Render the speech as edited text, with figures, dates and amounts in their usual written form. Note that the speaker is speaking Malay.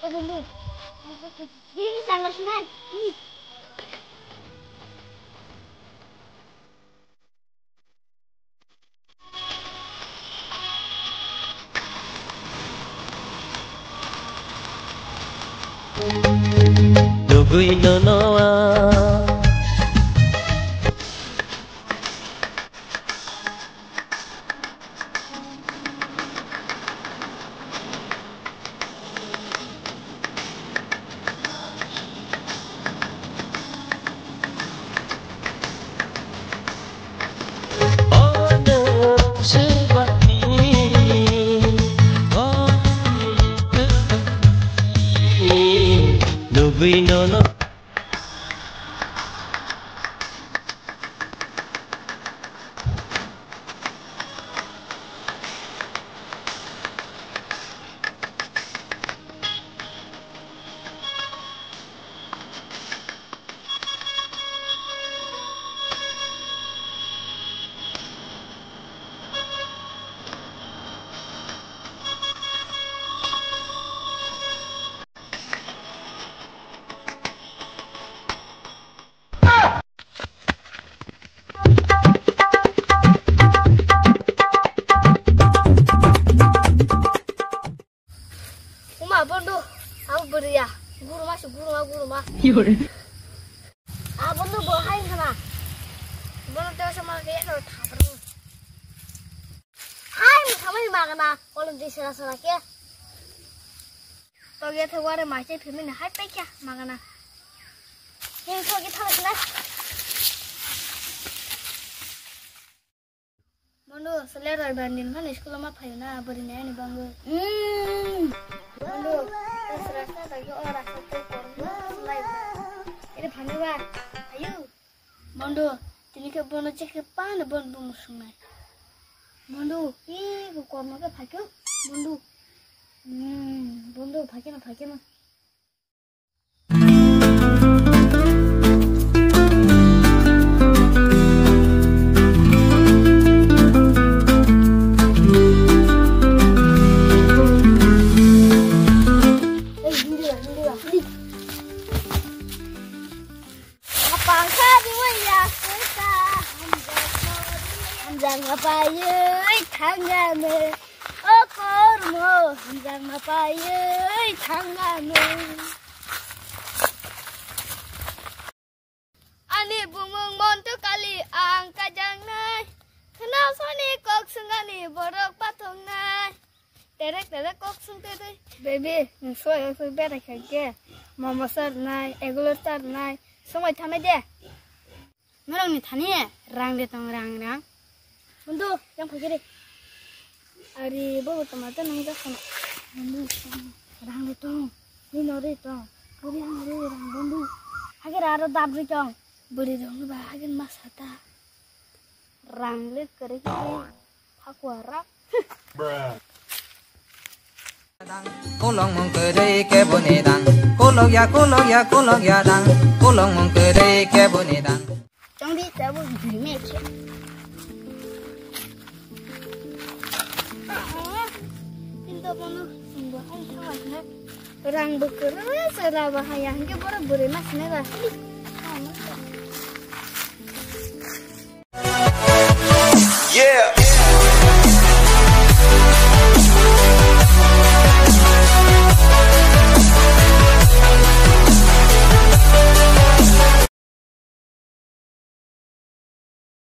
Dulu. Ini tanggal 9. Ini. 누구이 너와 어느 시간이 누구이 너너 Bondo, aku beria. Guru mah. Bondo bawa hai sana. Bondo tuh sama kayak lo taper. Hai, sama di mana? Kalau di sana ke. Toh dia tuh ada macam filmnya hai pekya mana? Ini tuh kita sana. Bondo, selera banding kan sekolah mah payuna berinya nih bangga. Bondo, terserah lagi orang satu korban lain. Ini panjang, ayo. Bondo, ini ke Bondo cek ke pan Bondo musuhnya. Bondo, ih, korban ke pakai Bondo. Bondo pakai mah. Ngapain tanganmu, oh kormo, jangan ngapain tanganmu. Ani bumung montu kali angka jangan, kenal soni kok sengani borok patung nai, terek kok sengteri. Baby, soal berak aja, mama sar nai, egulur sar nai, semua tamai deh. Merong ni tani rang deh tong rang. Bondo, yang pergi deh. Ari bawa tomato nang sana. Bondo, rang itu, ni nori itu, kuri rang Bondo. Agar ada dabri cong, beri dong lu bahagian masata. Rang lek kere kere, aku harap. Kulong mong kere ke bonedang, kulong ya dang, kulong mong kere ke bonedang. Cong di tabu di meja. Bondo, sungguh hai sama. Orang bekerja serba bahaya, hingga baru beri mas nela.